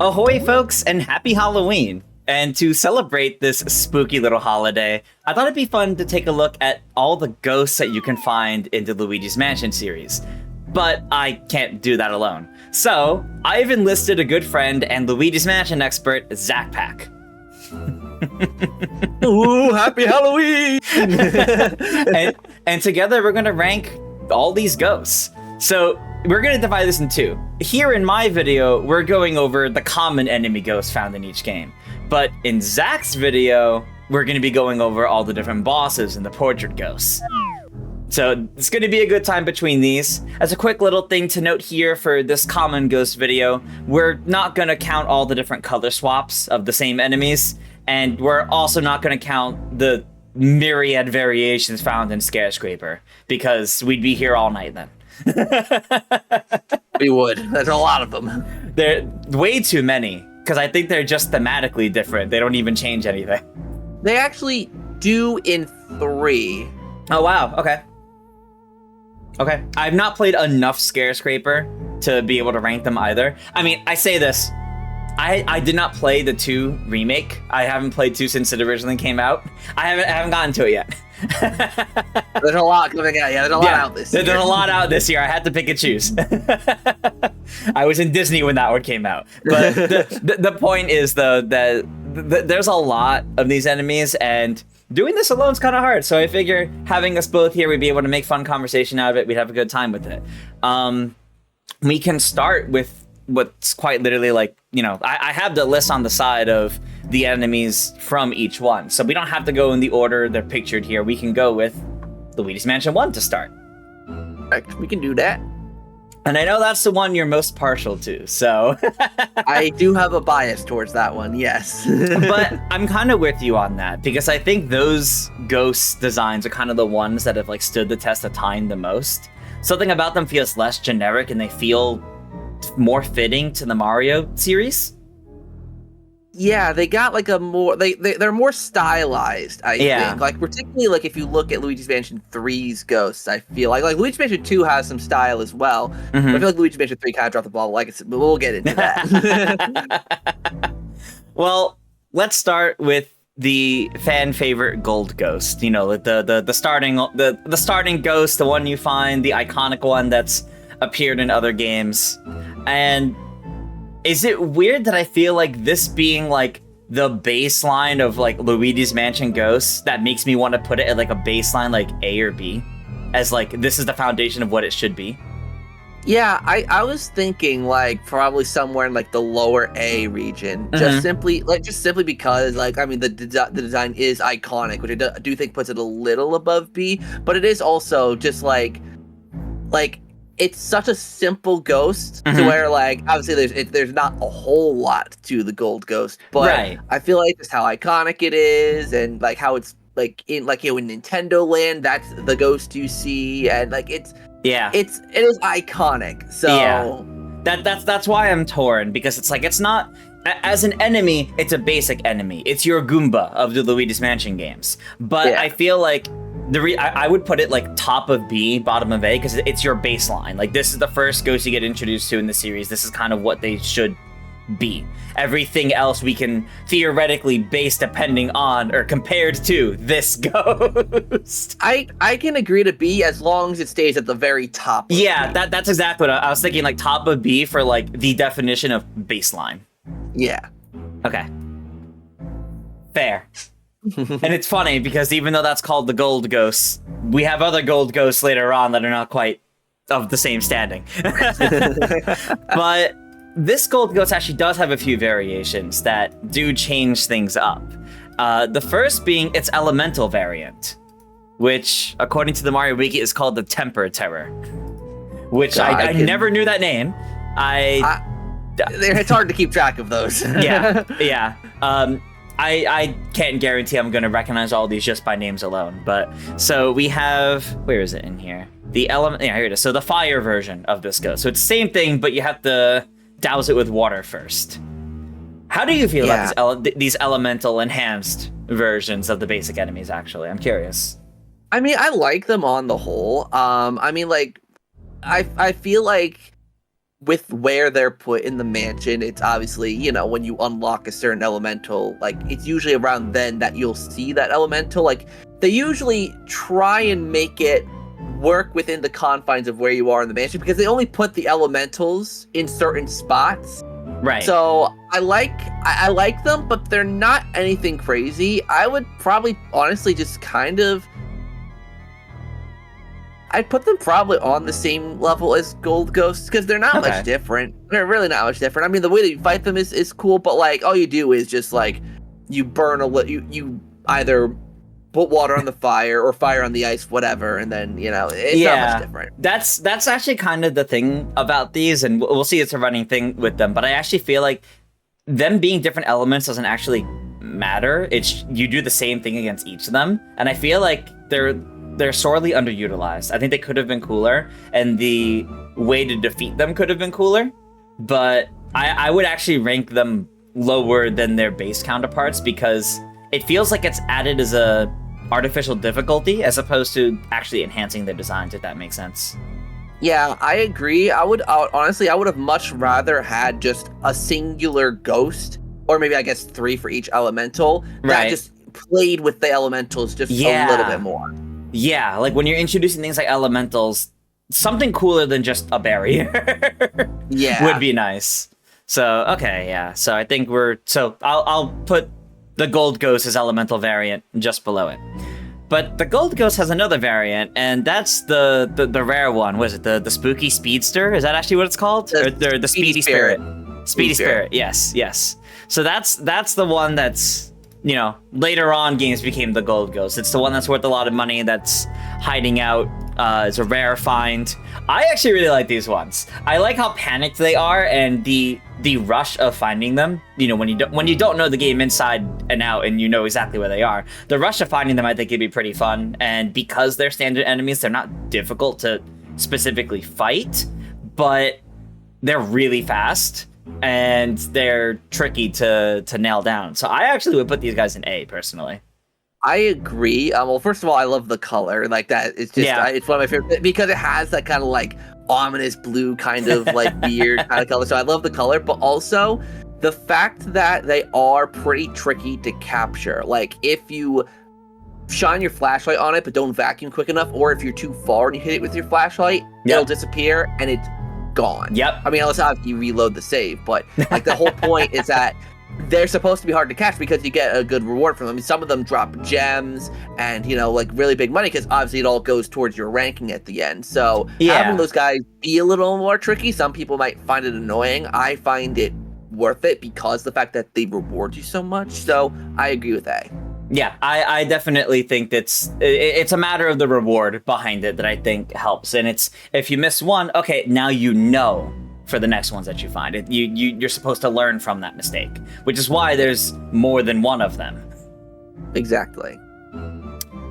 Ahoy, folks, and happy Halloween! And to celebrate this spooky little holiday, I thought it'd be fun to take a look at all the ghosts that you can find in the Luigi's Mansion series. But I can't do that alone. So, I've enlisted a good friend and Luigi's Mansion expert, Zach Pack. Ooh, happy Halloween! and together we're gonna rank all these ghosts. So, we're going to divide this in two. Here in my video, we're going over the common enemy ghosts found in each game. But in Zach's video, we're going to be going over all the different bosses and the portrait ghosts. So it's going to be a good time between these. As a quick little thing to note here for this common ghost video, we're not going to count all the different color swaps of the same enemies. And we're also not going to count the myriad variations found in Skyscraper, because we'd be here all night then. We would. There's a lot of them. They're way too many, because I think they're just thematically different. They don't even change anything. They actually do in 3. Oh, wow. Okay. Okay. I've not played enough Skyscraper to be able to rank them either. I mean, I say this. I did not play the 2 remake. I haven't played 2 since it originally came out. I haven't gotten to it yet. There's a lot coming out. Yeah, there's a lot out this year. There's a lot out this year. I had to pick and choose. I was in Disney when that one came out. But the point is, though, that there's a lot of these enemies, and doing this alone is kind of hard. So I figure having us both here, we'd be able to make fun conversation out of it. We'd have a good time with it. We can start with what's quite literally like, you know, I have the list on the side of the enemies from each one. So we don't have to go in the order they're pictured here. We can go with Luigi's Mansion 1 to start. We can do that. And I know that's the one you're most partial to, so... I do have a bias towards that one, yes. But I'm kind of with you on that, because I think those ghost designs are kind of the ones that have like stood the test of time the most. Something about them feels less generic, and they feel more fitting to the Mario series. Yeah, they got like a more they're more stylized, I think. Like particularly like if you look at Luigi's Mansion 3's ghosts, I feel like Luigi's Mansion 2 has some style as well. But I feel like Luigi's Mansion 3 kind of dropped the ball, like but we'll get into that. Well, let's start with the fan favorite gold ghost. You know, the starting ghost, the one you find, the iconic one that's appeared in other games. And is it weird that I feel like this being like the baseline of like Luigi's Mansion ghosts that makes me want to put it at like a baseline like A or B, as like this is the foundation of what it should be? Yeah, I was thinking like probably somewhere in like the lower A region, just simply because like I mean the design is iconic, which I do think puts it a little above B, but it is also just like it's such a simple ghost to where like obviously there's not a whole lot to the gold ghost, but I feel like just how iconic it is, and like how it's like in like in Nintendo Land, that's the ghost you see, and like it is iconic. So that's why I'm torn, because it's like it's not as an enemy, it's a basic enemy. It's your Goomba of the Luigi's Mansion games, but I feel like I would put it like top of B, bottom of A, because it's your baseline. Like this is the first ghost you get introduced to in the series. This is kind of what they should be. Everything else we can theoretically base depending on or compared to this ghost. I can agree to B as long as it stays at the very top. Yeah, that's exactly what I was thinking. Like top of B for like the definition of baseline. Yeah. Okay. Fair. And it's funny because even though that's called the gold ghosts, we have other gold ghosts later on that are not quite of the same standing. But this gold ghost actually does have a few variations that do change things up. The first being its elemental variant, which according to the Mario Wiki is called the Temper Terror, which I never knew that name. It's hard to keep track of those. Yeah. I can't guarantee I'm going to recognize all these just by names alone, but so we have, where is it in here? The element, yeah, here it is. So the fire version of this ghost. So it's the same thing, but you have to douse it with water first. How do you feel about these elemental enhanced versions of the basic enemies, actually? I'm curious. I mean, I like them on the whole. I mean, like, I feel like with where they're put in the mansion, it's obviously, you know, when you unlock a certain elemental, like it's usually around then that you'll see that elemental. Like they usually try and make it work within the confines of where you are in the mansion because they only put the elementals in certain spots. Right. So I like them, but they're not anything crazy. I would probably honestly just kind of I'd put them probably on the same level as Gold Ghosts because they're not much different. They're really not much different. I mean, the way that you fight them is cool, but like all you do is just like you burn you either put water on the fire or fire on the ice, whatever, and then it's not much different. That's actually kind of the thing about these, and we'll see it's a running thing with them. But I actually feel like them being different elements doesn't actually matter. It's you do the same thing against each of them, and I feel like they're sorely underutilized. I think they could have been cooler, and the way to defeat them could have been cooler, but I would actually rank them lower than their base counterparts because it feels like it's added as a artificial difficulty as opposed to actually enhancing their designs, if that makes sense. Yeah, I agree. I would honestly have much rather had just a singular ghost, or maybe I guess 3 for each elemental, that just played with the elementals just a little bit more. Yeah, like when you're introducing things like elementals, something cooler than just a barrier would be nice. So, okay, yeah. So I think I'll put the Gold Ghost as elemental variant just below it. But the Gold Ghost has another variant, and that's the rare one. What is it? The Spooky Speedster? Is that actually what it's called? The Speedy Spirit. Speedy Spirit. Yes. So that's the one that's, later on games became the Gold Ghost. It's the one that's worth a lot of money, that's hiding out. It's a rare find. I actually really like these ones. I like how panicked they are and the rush of finding them. When you don't know the game inside and out and you know exactly where they are, the rush of finding them I think would be pretty fun. And because they're standard enemies, they're not difficult to specifically fight, but they're really fast and they're tricky to nail down. So I actually would put these guys in A personally. I agree. Well, first of all, I love the color. Like that, it's just it's one of my favorite because it has that kind of like ominous blue kind of like weird kind of color. So I love the color, but also the fact that they are pretty tricky to capture. Like if you shine your flashlight on it but don't vacuum quick enough, or if you're too far and you hit it with your flashlight, it'll disappear and it's gone. I mean, unless you reload the save, but like the whole point is that they're supposed to be hard to catch because you get a good reward from them. I mean, some of them drop gems and, like really big money because obviously it all goes towards your ranking at the end. So having those guys be a little more tricky, some people might find it annoying. I find it worth it because the fact that they reward you so much. So I agree with A. Yeah, I definitely think it's a matter of the reward behind it that I think helps. And it's if you miss one, okay, now you know for the next ones that you find. You're supposed to learn from that mistake, which is why there's more than one of them. Exactly.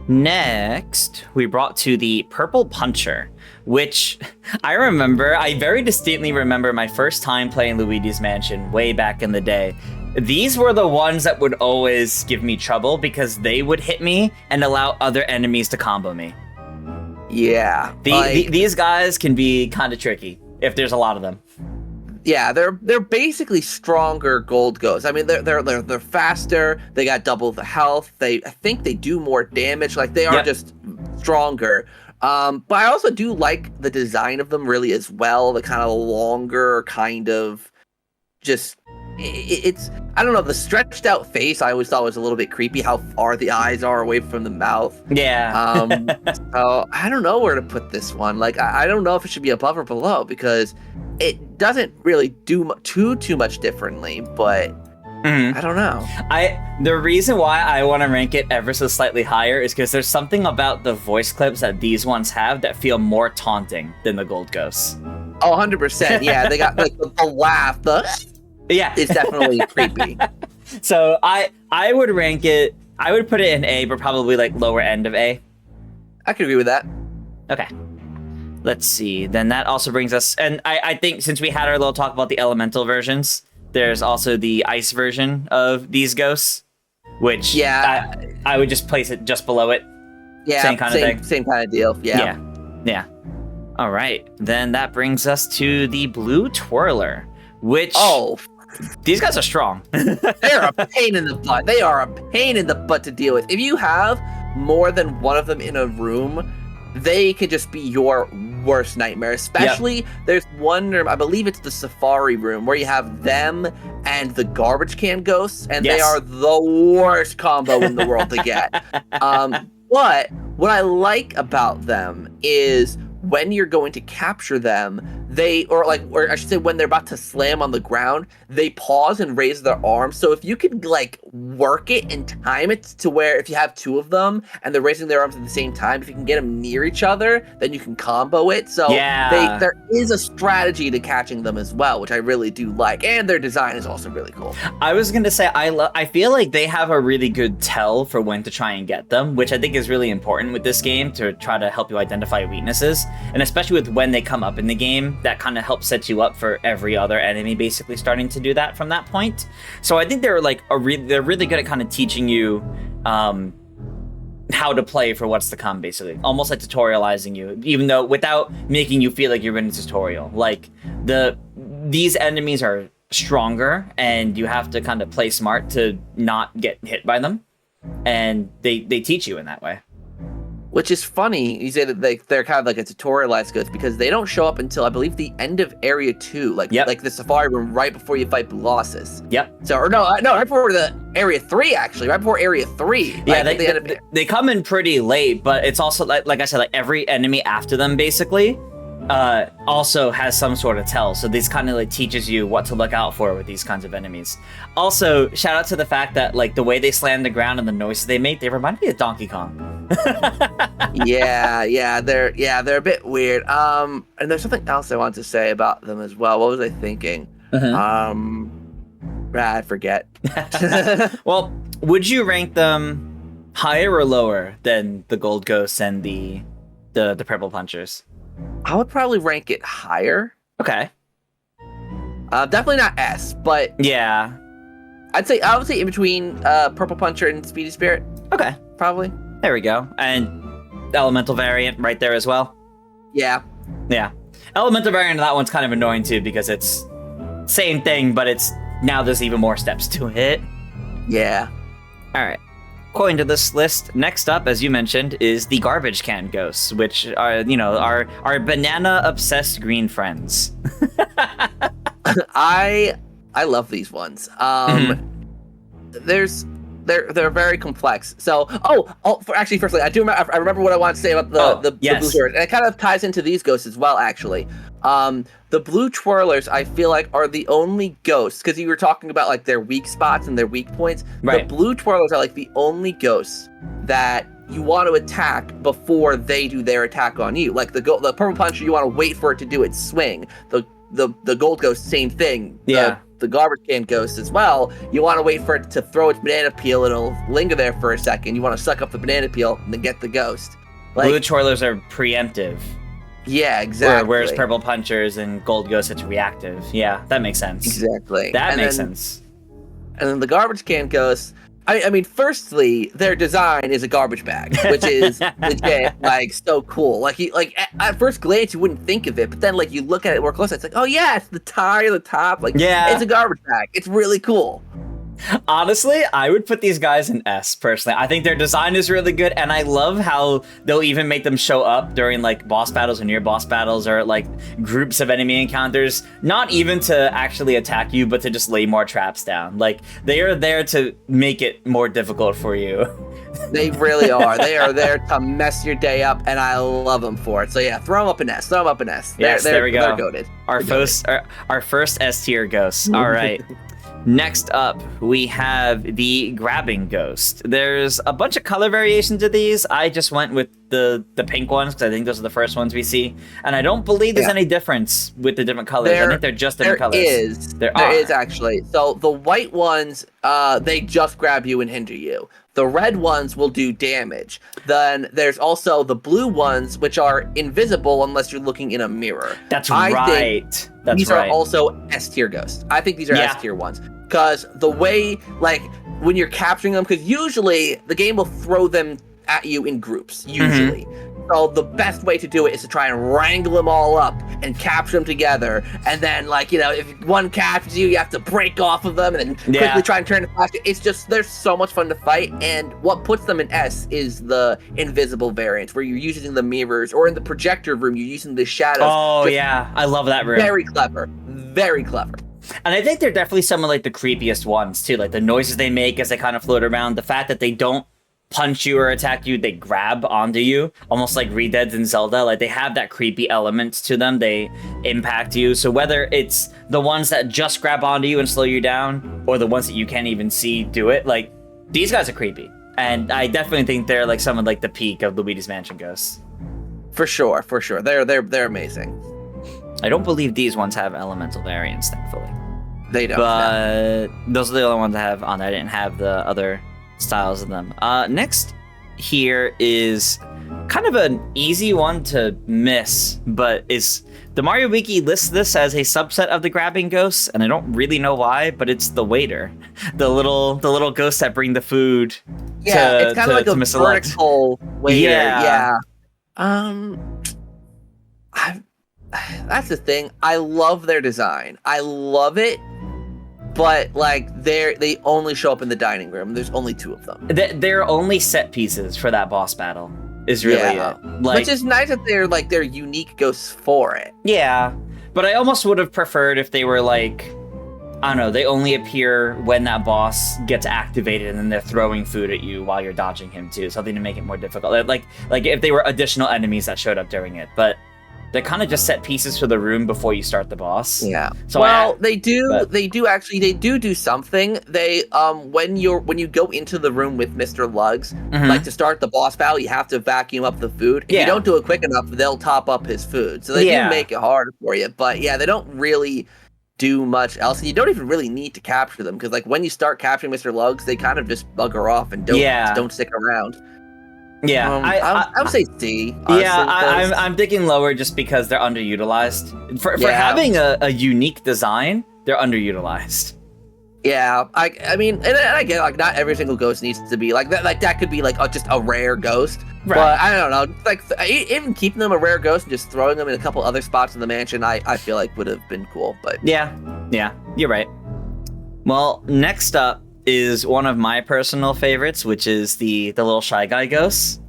Next, we brought to the Purple Puncher, which I very distinctly remember my first time playing Luigi's Mansion way back in the day. These were the ones that would always give me trouble because they would hit me and allow other enemies to combo me. Yeah. These guys can be kind of tricky if there's a lot of them. Yeah, they're basically stronger Gold Ghosts. I mean, they're faster. They got double the health. I think they do more damage. Like they are just stronger. But I also do like the design of them really as well. The kind of longer kind of just it's I don't know, the stretched out face I always thought was a little bit creepy, how far the eyes are away from the mouth. Yeah. So I don't know where to put this one. Like I don't know if it should be above or below because it doesn't really do too much differently, but I don't know. The reason why I want to rank it ever so slightly higher is because there's something about the voice clips that these ones have that feel more taunting than the Gold Ghosts. Oh, 100%. Yeah, they got like the laugh, it's definitely creepy. So I would rank it, I would put it in A, but probably like lower end of A. I could agree with that. Okay. Let's see. Then that also brings us, and I think since we had our little talk about the elemental versions, there's also the ice version of these ghosts, which I would just place it just below it. Yeah, same kind of thing. Same kind of deal. Yeah. All right, then that brings us to the blue twirler, which these guys are strong. They're a pain in the butt. They are a pain in the butt to deal with. If you have more than one of them in a room, they could just be your worst nightmare. Especially, there's one room, I believe it's the safari room, where you have them and the garbage can ghosts, and they are the worst combo in the world to get. But what I like about them is when you're going to capture them, or I should say when they're about to slam on the ground, they pause and raise their arms. So if you could like work it and time it to where if you have two of them and they're raising their arms at the same time, if you can get them near each other, then you can combo it. So there is a strategy to catching them as well, which I really do like. And their design is also really cool. I was going to say, I feel like they have a really good tell for when to try and get them, which I think is really important with this game to try to help you identify weaknesses. And especially with when they come up in the game, that kind of helps set you up for every other enemy basically starting to do that from that point. So I think they're like they're really good at kind of teaching you how to play for what's to come, basically. Almost like tutorializing you, even though without making you feel like you're in a tutorial. Like these enemies are stronger and you have to kind of play smart to not get hit by them. And they teach you in that way. Which is funny, you say that they're kind of like a tutorialized ghost because they don't show up until, I believe, the end of Area 2, like the Safari Room right before you fight Colossus. Yep. So, or no, right before the Area 3, actually, right before Area 3. Yeah, they come in pretty late, but it's also, like I said, like every enemy after them, basically, also has some sort of tell. So this kind of like teaches you what to look out for with these kinds of enemies. Also, shout out to the fact that like the way they slam the ground and the noises they make, they remind me of Donkey Kong. they're a bit weird. And there's something else I wanted to say about them as well. What was I thinking? I forget. Well, would you rank them higher or lower than the Gold Ghosts and the Purple Punchers? I would probably rank it higher. Okay. Definitely not S, but yeah, I would say in between Purple Puncher and Speedy Spirit. Okay, probably. There we go. And Elemental variant right there as well. Yeah. Elemental variant of that one's kind of annoying too because it's same thing, but it's now there's even more steps to it. Yeah. All right. According to this list, next up, as you mentioned, is the garbage can ghosts, which are, our banana-obsessed green friends. I love these ones. They're very complex. So, firstly, I remember what I wanted to say about the blue twirlers, and it kind of ties into these ghosts as well, actually. The blue twirlers, I feel like, are the only ghosts, because you were talking about like their weak spots and their weak points. Right. The blue twirlers are like the only ghosts that you want to attack before they do their attack on you. Like the purple puncher, you want to wait for it to do its swing. The gold ghost, same thing. Yeah. The garbage can ghost as well. You want to wait for it to throw its banana peel, and it'll linger there for a second. You want to suck up the banana peel and then get the ghost. Blue twirlers are preemptive. Yeah, exactly. Whereas purple punchers and gold ghosts, it's reactive. Yeah, that makes sense. Exactly. That makes sense. And then the garbage can ghosts, I mean, firstly, their design is a garbage bag, which is legit, like, so cool. Like, at first glance, you wouldn't think of it, but then, like, you look at it more closely, it's like, oh, yeah, it's the tire, the top. Like, it's a garbage bag. It's really cool. Honestly, I would put these guys in S, personally. I think their design is really good, and I love how they'll even make them show up during, like, boss battles or near boss battles or, like, groups of enemy encounters. Not even to actually attack you, but to just lay more traps down. Like, they are there to make it more difficult for you. They really are. They are there to mess your day up, and I love them for it. So, yeah, throw them up in S. Throw them up in S. Yes, there we go. They're goated. Our first S-tier ghosts. All right. Next up, we have the grabbing ghost. There's a bunch of color variations of these. I just went with the pink ones because I think those are the first ones we see. And I don't believe there's any difference with the different colors. I think they're just different colors. There is actually. So the white ones, they just grab you and hinder you. The red ones will do damage. Then there's also the blue ones, which are invisible unless you're looking in a mirror. That's right. These are also S-tier ghosts. I think these are S-tier ones. Because the way, like, when you're capturing them, because usually the game will throw them at you in groups, usually. So the best way to do it is to try and wrangle them all up and capture them together. And then, like, you know, if one captures you, you have to break off of them and then quickly try and turn it flash. It's just, they're so much fun to fight. And what puts them in S is the invisible variant, where you're using the mirrors, or in the projector room, you're using the shadows. Oh, yeah. I love that room. Very clever. Very clever. And I think they're definitely some of, like, the creepiest ones, too. Like, the noises they make as they kind of float around. The fact that they don't punch you or attack you, they grab onto you, almost like Red Dead and Zelda. Like, they have that creepy element to them. They impact you. So whether it's the ones that just grab onto you and slow you down, or the ones that you can't even see do it, like, these guys are creepy. And I definitely think they're, like, some of, like, the peak of Luigi's Mansion ghosts. For sure. They're amazing. I don't believe these ones have elemental variants, thankfully. They don't. But those are the only ones I have on. I didn't have the other styles of them. Next here is kind of an easy one to miss, but is the Mario Wiki lists this as a subset of the grabbing ghosts, and I don't really know why, but it's the waiter, the little ghosts that bring the food. Yeah, it's kind of like a vertical waiter. Yeah. That's the thing. I love their design. I love it. But, like, they only show up in the dining room. There's only 2 of them. They're only set pieces for that boss battle, is really it. Like, which is nice that they're unique ghosts for it. Yeah, but I almost would have preferred if they were, like, I don't know, they only appear when that boss gets activated and then they're throwing food at you while you're dodging him, too. Something to make it more difficult. Like if they were additional enemies that showed up during it. But they're kind of just set pieces for the room before you start the boss. Yeah. So they do something. They when you go into the room with Mr. Lugs, like to start the boss battle, you have to vacuum up the food. If you don't do it quick enough, they'll top up his food. So they do make it harder for you. But yeah, they don't really do much else. And you don't even really need to capture them, because like when you start capturing Mr. Lugs, they kind of just bugger off and don't stick around. Yeah, I would say C. Honestly, I'm thinking lower just because they're underutilized. For having a unique design, they're underutilized. Yeah, I mean, and I get, like, not every single ghost needs to be like that. Like, that could be like just a rare ghost. Right. But I don't know, like even keeping them a rare ghost and just throwing them in a couple other spots in the mansion, I feel like would have been cool. But yeah, you're right. Well, next up is one of my personal favorites, which is the little Shy Guy ghosts.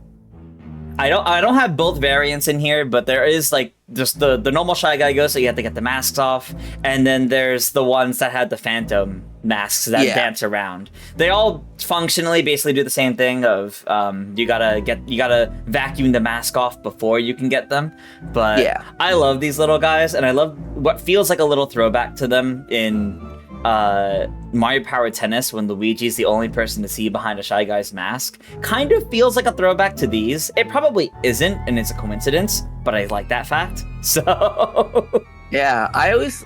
I don't have both variants in here, but there is like just the normal Shy Guy ghost that you have to get the masks off, and then there's the ones that had the phantom masks that dance around. They all functionally basically do the same thing of you gotta vacuum the mask off before you can get them. But I love these little guys, and I love what feels like a little throwback to them in Mario Power Tennis, when Luigi's the only person to see behind a Shy Guy's mask. Kind of feels like a throwback to these. It probably isn't, and it's a coincidence, but I like that fact. So yeah, I always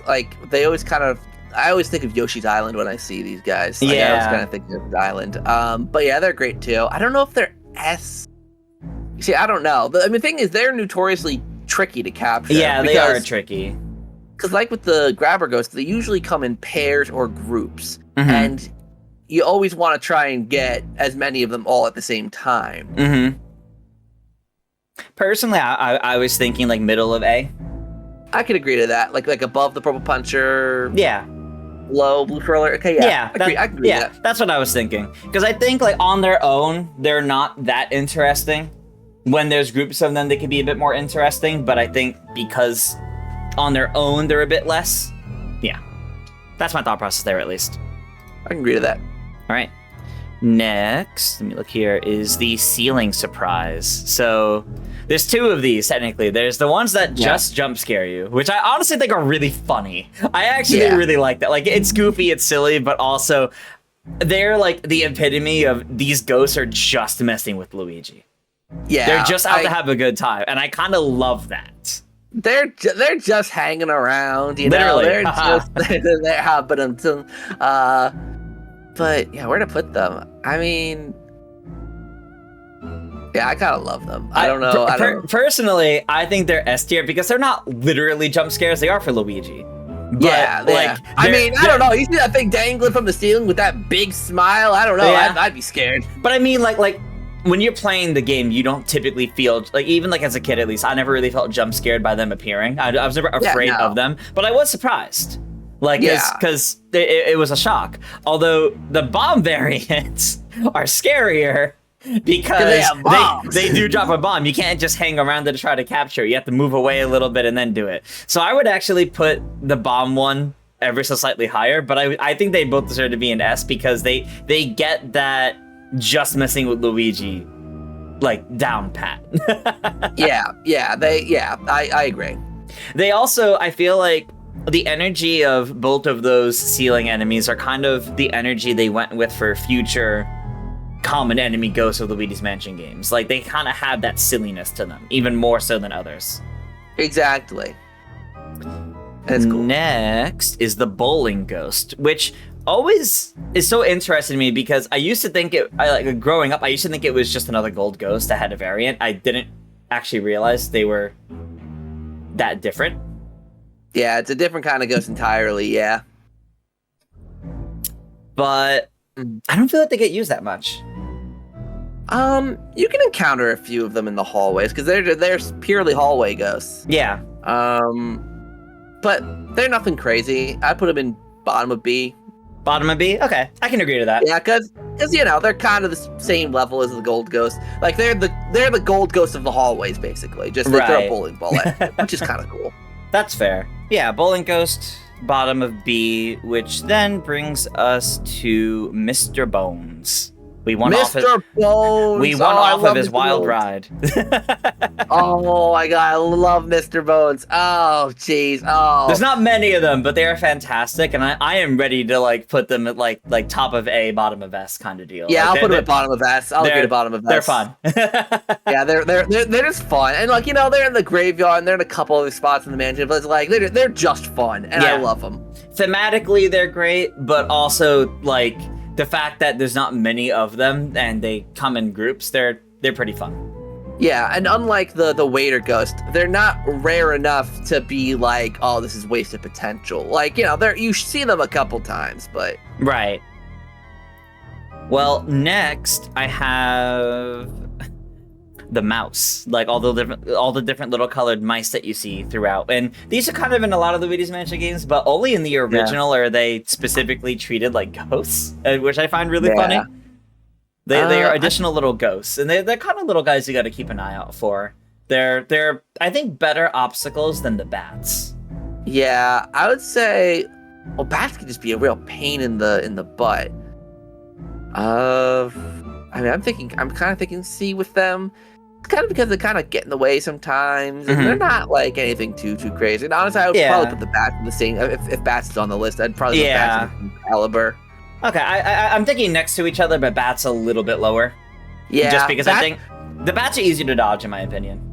think of Yoshi's Island when I see these guys. Like, I always kind of think of Yoshi's Island. But yeah, they're great too. I don't know if they're S. See, I don't know. I mean, the thing is, they're notoriously tricky to capture. Yeah, they are tricky. Because like with the grabber ghosts, they usually come in pairs or groups. And you always want to try and get as many of them all at the same time. Personally, I was thinking like middle of A. I could agree to that. Like above the purple puncher. Yeah. Low blue twirler. Okay, yeah. I agree with that. That's what I was thinking. Because I think like on their own, they're not that interesting. When there's groups of them, they can be a bit more interesting. But I think because on their own, they're a bit less. Yeah. That's my thought process there, at least. I can agree to that. All right. Next, let me look here, is the ceiling surprise. So there's 2 of these, technically. There's the ones that just jump scare you, which I honestly think are really funny. I actually really like that. Like, it's goofy, it's silly, but also they're like the epitome of these ghosts are just messing with Luigi. Yeah. They're just out to have a good time, and I kind of love that. They're just hanging around, you know. They're just they're hopping them. But yeah, where to put them? I mean, yeah, I kind of love them. I don't know. Personally, I think they're S tier because they're not literally jump scares. They are for Luigi. But, I mean, I don't know. You see that thing dangling from the ceiling with that big smile? I don't know. I'd be scared. But I mean, like when you're playing the game, you don't typically feel like, even like as a kid at least, I never really felt jump scared by them appearing. I was never afraid of them, but I was surprised. Like, because it was a shock. Although the bomb variants are scarier because they do drop a bomb. You can't just hang around to try to capture it. You have to move away a little bit and then do it. So I would actually put the bomb one ever so slightly higher, but I think they both deserve to be an S because they get that just messing with Luigi like down pat. I agree. They also, I feel like the energy of both of those ceiling enemies are kind of the energy they went with for future common enemy ghosts of Luigi's Mansion games. Like, they kind of have that silliness to them, even more so than others. Exactly. That's cool. Next is the bowling ghost, which always is so interesting to me because I used to think growing up, I used to think it was just another gold ghost that had a variant. I didn't actually realize they were that different. Yeah, it's a different kind of ghost entirely, yeah. But I don't feel like they get used that much. You can encounter a few of them in the hallways because they're purely hallway ghosts. Yeah. But they're nothing crazy. I put them in bottom of B. Bottom of B? Okay, I can agree to that. Yeah, because they're kind of the same level as the gold ghost. Like they're the gold ghost of the hallways, basically. Just they throw a bowling ball at it, which is kind of cool. That's fair. Yeah, bowling ghost, bottom of B, which then brings us to Mr. Bones. We won off of his wild ride. Oh my god, I love Mr. Bones. Oh jeez. Oh. There's not many of them, but they are fantastic, and I am ready to like put them at like top of A, bottom of S kind of deal. Yeah, like, I'll put them at bottom of S. I'll agree to bottom of S. They're fun. Yeah, they're just fun, and like they're in the graveyard, and they're in a couple other spots in the mansion, but it's like they're just fun, and I love them. Thematically, they're great, but also like the fact that there's not many of them and they come in groups, they're pretty fun. Yeah, and unlike the waiter ghost, they're not rare enough to be like, oh, this is wasted potential. Like, you see them a couple times, but right. Well, next I have the mouse, like all the different little colored mice that you see throughout, and these are kind of in a lot of the Luigi's Mansion games, but only in the original are they specifically treated like ghosts, which I find really funny. They are additional little ghosts, and they're kind of little guys you got to keep an eye out for. They're I think better obstacles than the bats. Yeah, I would say, well, bats can just be a real pain in the butt. I mean, I'm kind of thinking C with them. It's kind of because they kind of get in the way sometimes, and they're not like anything too crazy. And honestly, I would probably put the bats in the same. If bats is on the list, I'd probably put bats in caliber. Okay, I'm thinking next to each other, but bats a little bit lower. Yeah, just because I think the bats are easier to dodge, in my opinion.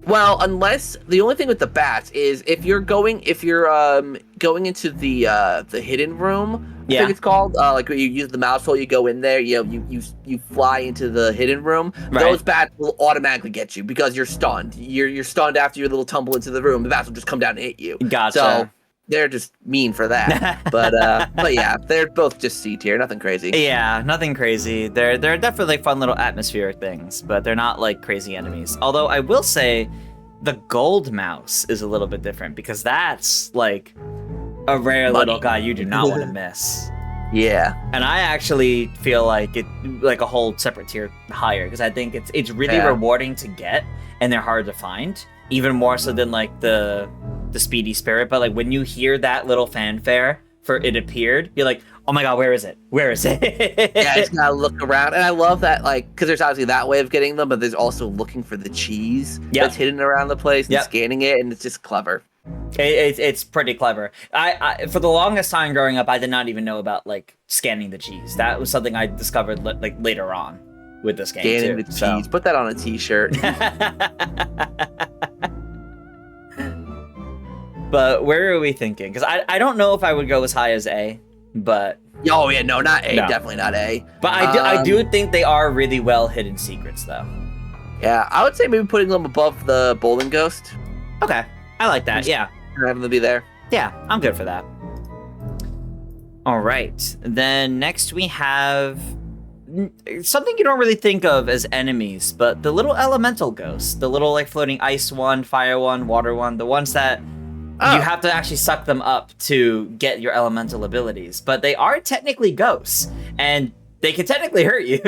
Well, unless the only thing with the bats is if you're going into the hidden room. I think it's called like you use the mouse hole, you go in there, you fly into the hidden room. Right. Those bats will automatically get you because you're stunned. You're stunned after your little tumble into the room. The bats will just come down and hit you. Gotcha. So they're just mean for that. but yeah, they're both just C tier, nothing crazy. Yeah, nothing crazy. They're definitely fun little atmospheric things, but they're not like crazy enemies. Although I will say the gold mouse is a little bit different because that's like a rare little guy you do not want to miss. Yeah. And I actually feel like it like a whole separate tier higher because I think it's really rewarding to get and they're hard to find, even more so than like the Speedy Spirit. But like when you hear that little fanfare for it appeared, you're like, oh my god, where is it? Where is it? Yeah, it's gotta look around. And I love that, like, because there's obviously that way of getting them, but there's also looking for the cheese that's hidden around the place and scanning it, and it's just clever. It's pretty clever. I for the longest time growing up, I did not even know about like scanning the cheese. That was something I discovered like later on with this game. Scanning the cheese. Put that on a t-shirt. But where are we thinking? Because I don't know if I would go as high as A, but oh yeah, no, not A, definitely not A. But I do think they are really well hidden secrets, though. Yeah, I would say maybe putting them above the Bowling Ghost. Okay, I like that. Yeah, having them be there. Yeah, I'm good for that. All right, then next we have something you don't really think of as enemies, but the little elemental ghosts, the little like floating ice one, fire one, water one, the ones that you have to actually suck them up to get your elemental abilities. But they are technically ghosts, and they can technically hurt you.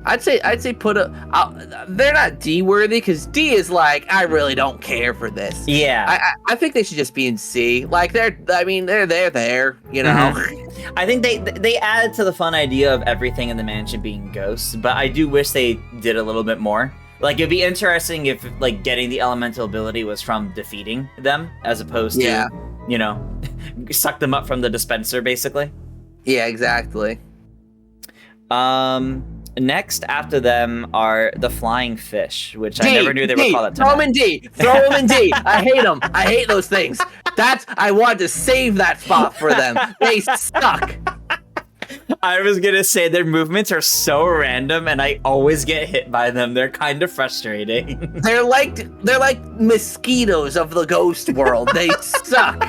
I'd say put they're not D worthy because D is like, I really don't care for this. Yeah. I think they should just be in C. Like they're there, you know. I think they add to the fun idea of everything in the mansion being ghosts, but I do wish they did a little bit more. Like it'd be interesting if like getting the elemental ability was from defeating them as opposed to, you know, suck them up from the dispenser basically. Yeah, exactly. Next after them are the flying fish, which I never knew they were called that. Throw them in D. Throw them in D. I hate them. I hate those things. I wanted to save that spot for them. They suck. I was gonna say their movements are so random, and I always get hit by them. They're kind of frustrating. They're like mosquitoes of the ghost world. They suck.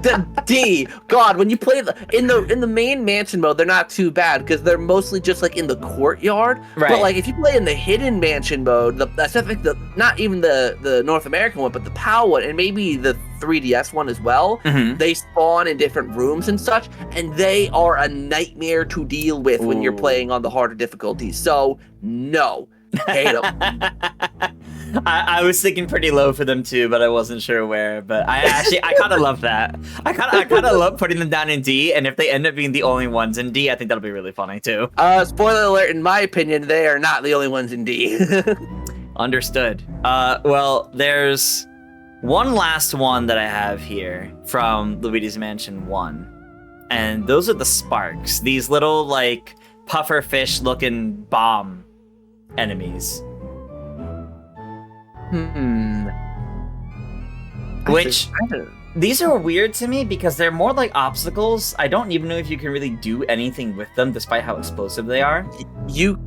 The D, God, when you play in the main mansion mode, they're not too bad because they're mostly just like in the courtyard. Right. But like if you play in the hidden mansion mode, not even the North American one, but the PAL one, and maybe the 3DS one as well, they spawn in different rooms and such, and they are a nightmare to deal with when you're playing on the harder difficulties. So no, hate them. I was thinking pretty low for them too, but I wasn't sure where. But I kind of love that. I kind of love putting them down in D, and if they end up being the only ones in D, I think that'll be really funny too. Spoiler alert! In my opinion, they are not the only ones in D. Understood. Well, there's one last one that I have here from Luigi's Mansion 1, and those are the sparks. These little like puffer fish looking bomb enemies. Which these are weird to me because they're more like obstacles. I don't even know if you can really do anything with them despite how explosive they are. You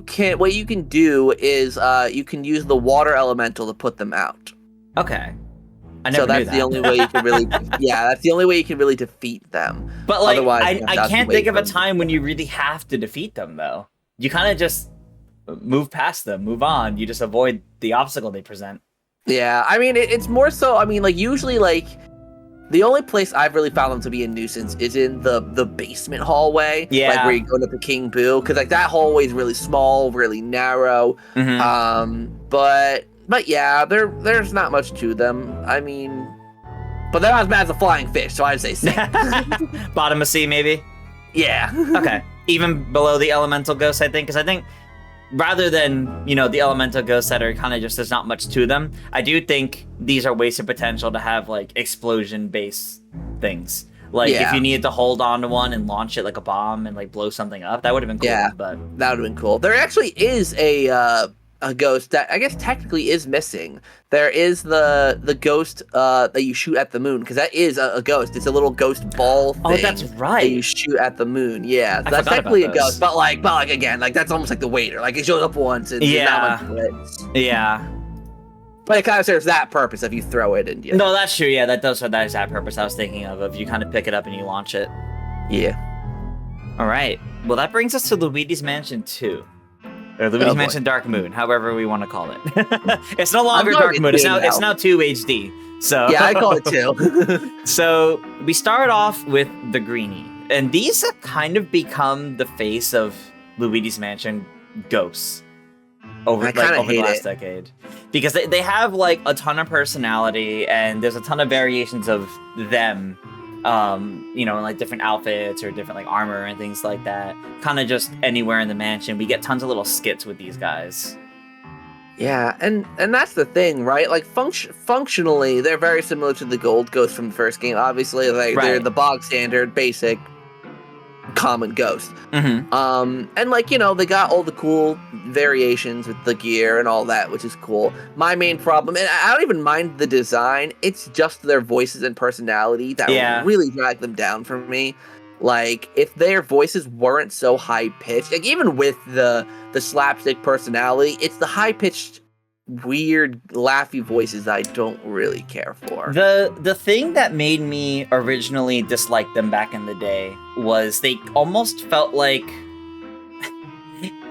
can't. What you can do is you can use the water elemental to put them out. Okay. So that's the only way you can really that's the only way you can really defeat them. But like I can't think of a time when you really have to defeat them though. You kind of just move past them, move on. You just avoid the obstacle they present. Yeah, I mean, it's more so, I mean, like, usually, like, the only place I've really found them to be a nuisance is in the basement hallway. Yeah. Like, where you go to King Boo, because, like, that hallway is really small, really narrow. But yeah, there's not much to them. I mean, but they're not as bad as a flying fish, so I'd say C. Bottom of C, maybe? Yeah. Okay. Even below the elemental ghosts, I think, because I think rather than, you know, the elemental ghosts that are kind of just, there's not much to them, I do think these are wasted potential to have, like, explosion-based things. Like, if you needed to hold on to one and launch it like a bomb and, like, blow something up, that would have been cool. Yeah, but that would have been cool. There actually is a ghost that I guess technically is missing. There is the ghost that you shoot at the moon, because that is a ghost. It's a little ghost ball thing. Oh, that's right. That you shoot at the moon. Yeah, so that's technically a ghost. But like again, like that's almost like the waiter. Like it shows up once and there's not much to it. Yeah. But it kind of serves that purpose if you throw it and No, that's true. Yeah, that does serve that exact purpose I was thinking of you kind of pick it up and you launch it. Yeah. All right. Well, that brings us to Luigi's Mansion 2. Or Luigi's Mansion Dark Moon, however we want to call it. It's no longer Dark Moon. It's now 2 HD. So yeah, I call it 2. So we start off with the Greenie, and these have kind of become the face of Luigi's Mansion ghosts over the last decade, because they have like a ton of personality, and there's a ton of variations of them. You know, in like different outfits or different like armor and things like that. Kind of just anywhere in the mansion. We get tons of little skits with these guys. Yeah, and that's the thing, right? Like functionally, they're very similar to the Gold Ghost from the first game. Obviously, like they're the bog standard, basic, common ghost. And like, you know, they got all the cool variations with the gear and all that, which is cool. My main problem, and I don't even mind the design, it's just their voices and personality that really drag them down for me. Like, if their voices weren't so high pitched, like even with the slapstick personality, it's the high pitched weird laughy voices that I don't really care for. The thing that made me originally dislike them back in the day was they almost felt like,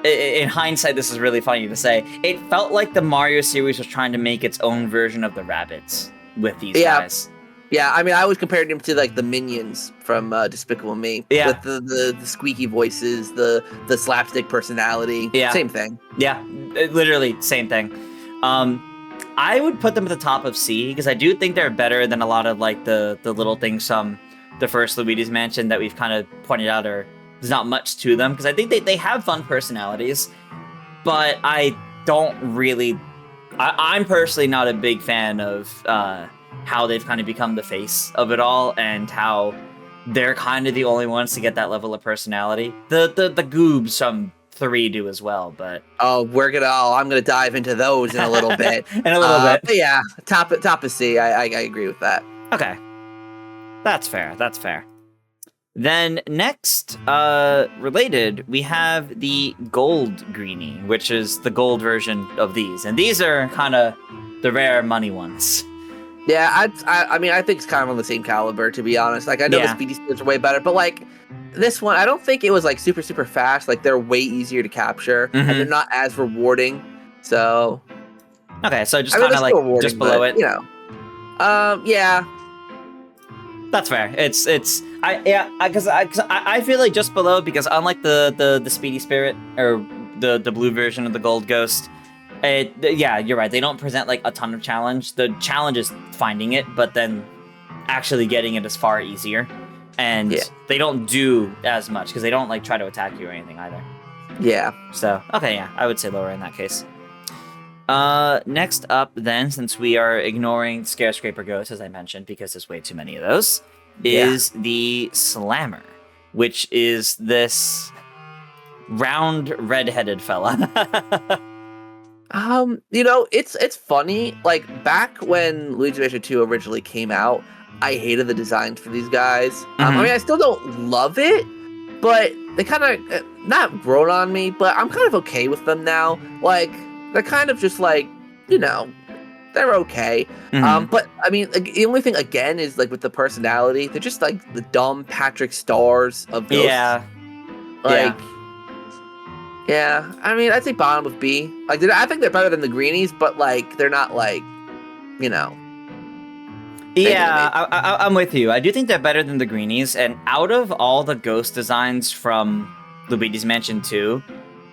in hindsight, this is really funny to say, it felt like the Mario series was trying to make its own version of the Rabbids with these guys. Yeah, I mean, I was comparing them to like the Minions from Despicable Me. Yeah. With the squeaky voices, the slapstick personality. Yeah. Same thing. Yeah, literally same thing. I would put them at the top of C because I do think they're better than a lot of like the little things from the first Luigi's Mansion that we've kind of pointed out are there's not much to them because I think they have fun personalities, but I don't really. I'm personally not a big fan of how they've kind of become the face of it all and how they're kind of the only ones to get that level of personality. The goobs from 3 do as well, but I'm gonna dive into those in a little bit. in a little bit. But yeah, top of C. I agree with that. Okay, that's fair. That's fair. Then next, related, we have the Gold Greenie, which is the gold version of these, and these are kind of the rare money ones. Yeah, I mean, I think it's kind of on the same caliber, to be honest. Like, I know the speedy spirits are way better, but like this one, I don't think it was like super fast. Like, they're way easier to capture, and they're not as rewarding. So, okay, so just kind of like just below it, you know. Yeah, that's fair. Because I feel like just below because unlike the speedy spirit or the blue version of the Gold Ghost. Yeah, you're right. They don't present like a ton of challenge. The challenge is finding it, but then actually getting it is far easier. And they don't do as much because they don't like try to attack you or anything either. Yeah. So, okay, yeah, I would say lower in that case. Next up then, since we are ignoring Scare Scraper Ghosts, as I mentioned, because there's way too many of those, is the Slammer, which is this round red-headed fella. You know, it's funny. Like back when Luigi Mansion 2 originally came out, I hated the designs for these guys. I mean, I still don't love it, but they kind of not grown on me. But I'm kind of okay with them now. Like they're kind of just like, you know, they're okay. But I mean, like, the only thing again is like with the personality, they're just like the dumb Patrick Stars of Ghosts. Yeah. Like. Yeah, I mean, I'd say bottom of B. Like, I think they're better than the Greenies, but like, they're not like, you know. Yeah, I'm with you. I do think they're better than the Greenies, and out of all the ghost designs from Luigi's Mansion 2,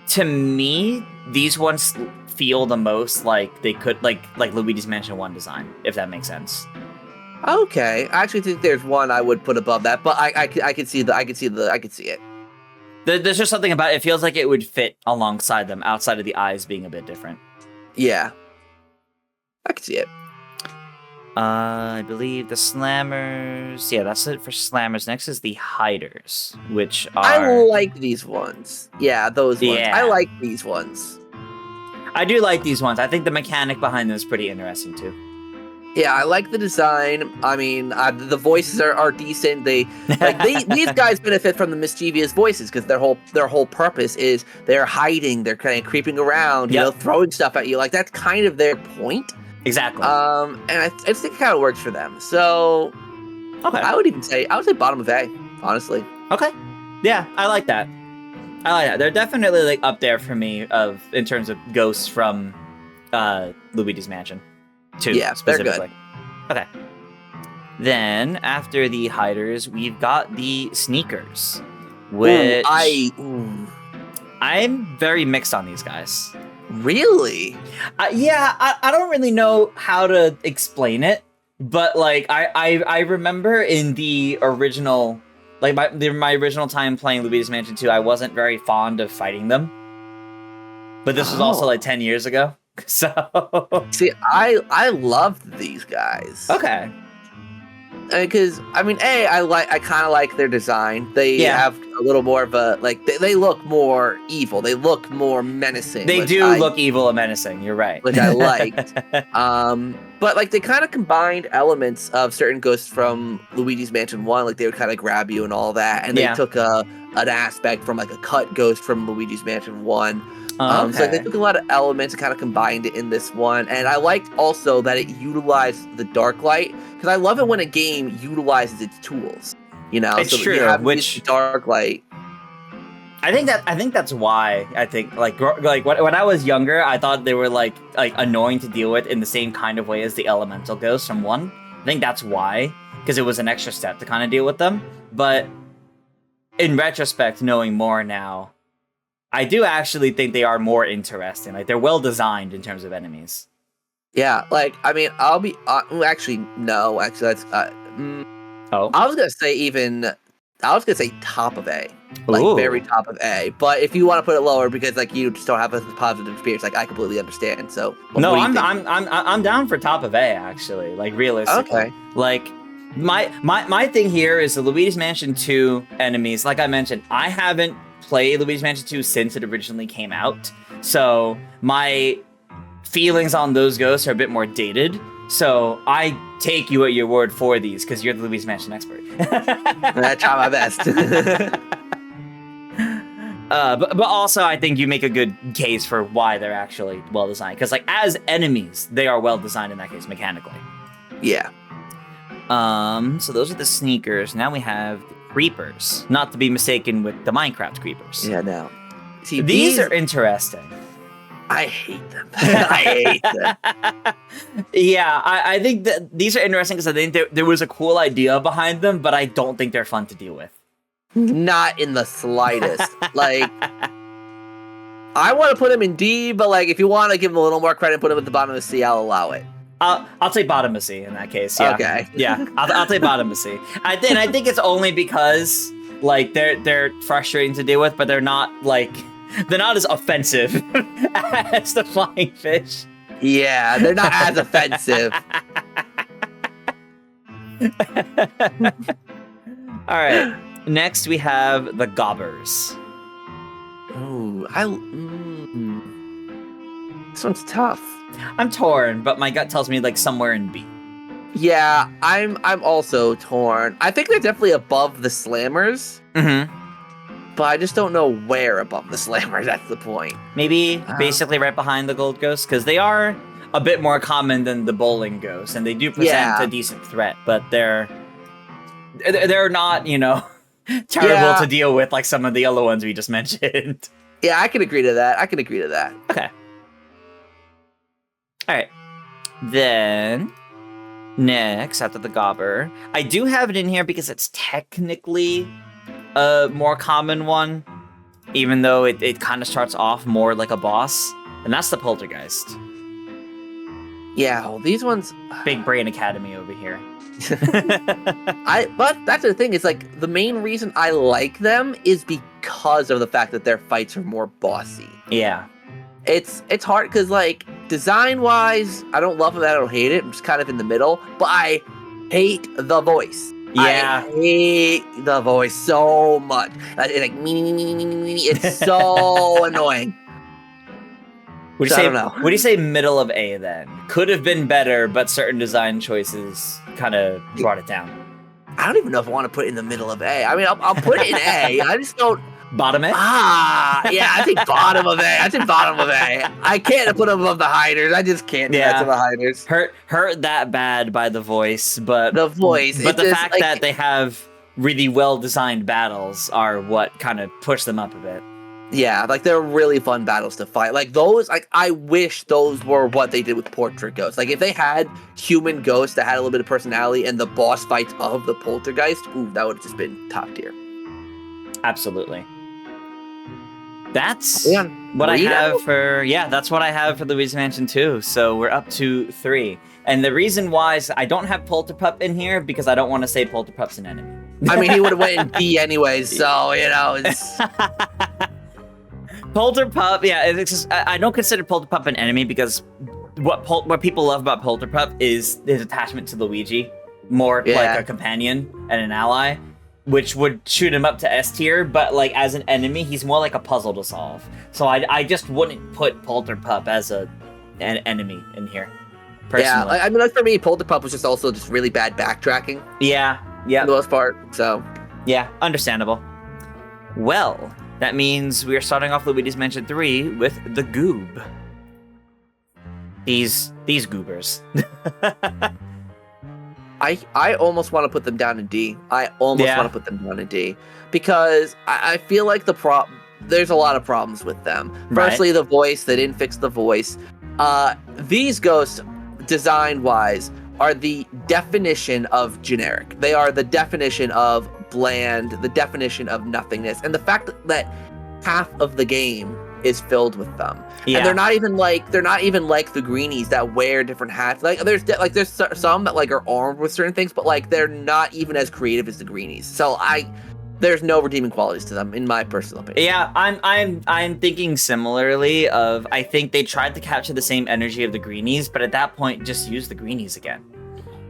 to me, these ones feel the most like they could like Luigi's Mansion 1 design, if that makes sense. Okay, I actually think there's one I would put above that, but I could see it. There's just something about it. It feels like it would fit alongside them, outside of the eyes being a bit different. Yeah. I can see it. I believe the Slammers... Yeah, that's it for Slammers. Next is the Hiders, which are... I like these ones. Yeah, those ones. Yeah. I like these ones. I do like these ones. I think the mechanic behind them is pretty interesting, too. Yeah, I like the design. I mean, the voices are decent. These guys benefit from the mischievous voices because their whole purpose is they're hiding, they're kind of creeping around, you know, throwing stuff at you. Like that's kind of their point. Exactly. And I think it kind of works for them. So, okay, I would say bottom of A, honestly. Okay, yeah, I like that. They're definitely like up there for me in terms of ghosts from Luigi's Mansion 2. Yeah, specifically. They're good. Okay. Then after the Hiders, we've got the Sneakers, which I'm very mixed on these guys. Really? Yeah, I don't really know how to explain it, but like I remember in the original, like my original time playing Luigi's Mansion 2, I wasn't very fond of fighting them. But this was also like 10 years ago. So see, I loved these guys. Okay. Because I mean, I kind of like their design. They have a little more of a like. They look more evil. They look more menacing. They do look evil and menacing. You're right. Which I liked. But like they kind of combined elements of certain ghosts from Luigi's Mansion 1. Like they would kind of grab you and all that, and they took an aspect from like a cut ghost from Luigi's Mansion 1. So they took a lot of elements and kind of combined it in this one, and I liked also that it utilized the dark light, because I love it when a game utilizes its tools. It's so true. You have Which dark light. I think that's why I think like when I was younger, I thought they were like annoying to deal with in the same kind of way as the elemental ghosts from 1. I think that's why, because it was an extra step to kind of deal with them. But in retrospect, knowing more now, I do actually think they are more interesting. Like, they're well designed in terms of enemies. Yeah, like, I mean, I'll be actually no, actually that's Oh, I was gonna say top of A, like Ooh. very top of A. But if you want to put it lower because like you just don't have a positive experience, like I completely understand. So no, what do you I'm down for top of A, actually. Like, realistically. Okay. Like, my thing here is the Luigi's Mansion 2 enemies. Like I mentioned, I haven't played Luigi's Mansion 2 since it originally came out, so my feelings on those ghosts are a bit more dated. So I take you at your word for these, because you're the Luigi's Mansion expert. I try my best. But also, I think you make a good case for why they're actually well designed, because like as enemies, they are well designed in that case mechanically. Yeah. So those are the sneakers. Now we have the creepers, not to be mistaken with the Minecraft creepers. Yeah. No. See, These are interesting. I hate them. I hate them. Yeah, I think that these are interesting because I think there was a cool idea behind them, but I don't think they're fun to deal with. Not in the slightest. Like, I want to put them in D, but like, if you want to give them a little more credit, put them at the bottom of C, I'll allow it. I'll take bottom of C in that case. Yeah. Okay. Yeah, I'll take bottom of C. I think it's only because like they're frustrating to deal with, but they're not as offensive as the flying fish. Yeah, they're not as offensive. All right. Next, we have the gobbers. Ooh, this one's tough. I'm torn, but my gut tells me like somewhere in B. Yeah, I'm also torn. I think they're definitely above the slammers. Mm-hmm. But I just don't know where above the slammers. That's the point. Maybe basically right behind the gold ghosts, because they are a bit more common than the bowling ghosts, and they do present a decent threat, but they're not, terrible to deal with like some of the other ones we just mentioned. Yeah, I can agree to that. Okay. All right. Then next, after the gobber, I do have it in here because it's technically a more common one, even though it kind of starts off more like a boss, and that's the poltergeist. Yeah, well, these ones... Big Brain Academy over here. But that's the thing, is like the main reason I like them is because of the fact that their fights are more bossy. Yeah. It's hard because like design wise, I don't love it, I don't hate it. I'm just kind of in the middle, but I hate the voice. Yeah. I hate the voice so much. It's so annoying. Would you say middle of A then? Could have been better, but certain design choices kind of brought it down. I don't even know if I want to put it in the middle of A. I mean, I'll put it in A. I just don't. Bottom A? Yeah, I think bottom of A. I can't put them above the hiders. I just can't do that to the hiders. Hurt that bad by the voice, but the voice. But the fact that they have really well-designed battles are what kind of push them up a bit. Yeah, like they're really fun battles to fight. Like those, like I wish those were what they did with Portrait Ghosts. Like if they had human ghosts that had a little bit of personality and the boss fights of the Poltergeist, ooh, that would have just been top tier. Absolutely. That's what I have for that's what I have for Luigi's Mansion 2. So we're up to 3. And the reason why is I don't have Polterpup in here because I don't want to say Polterpup's an enemy. I mean, he would have went in D anyways, so it's Polterpup, it's just, I don't consider Polterpup an enemy because what people love about Polterpup is his attachment to Luigi, more like a companion and an ally, which would shoot him up to S tier, but like as an enemy, he's more like a puzzle to solve. So I just wouldn't put Polterpup as an enemy in here, personally. Yeah, I mean, like for me, Polterpup was just also just really bad backtracking. Yeah. For the most part, so. Yeah, understandable. Well, that means we are starting off Luigi's Mansion 3 with the Goob. These goobers. I almost want to put them down in D. I almost want to put them down in D because I feel like there's a lot of problems with them. Right. Firstly, the voice. They didn't fix the voice. These ghosts, design-wise, are the definition of generic. They are the definition of bland, the definition of nothingness. And the fact that half of the game is filled with them. Yeah. And they're not even like the greenies that wear different hats. Like there's some that like are armed with certain things, but like they're not even as creative as the greenies. So there's no redeeming qualities to them in my personal opinion. Yeah, I'm thinking similarly of, I think they tried to capture the same energy of the greenies, but at that point just use the greenies again.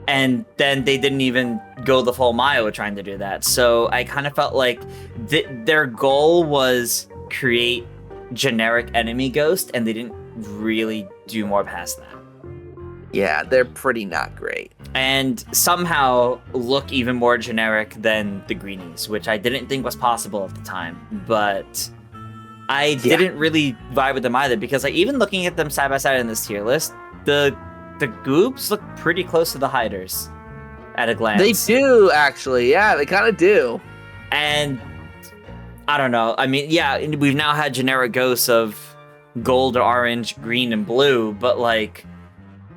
And then they didn't even go the full mile trying to do that. So I kind of felt like their goal was create generic enemy ghost, and they didn't really do more past that. Yeah, they're pretty not great. And somehow look even more generic than the greenies, which I didn't think was possible at the time. But I didn't really vibe with them either, because like even looking at them side by side in this tier list, the goobs look pretty close to the hiders at a glance. They do, actually. Yeah, they kind of do. And I don't know. I mean, yeah, we've now had generic ghosts of gold, orange, green, and blue, but like,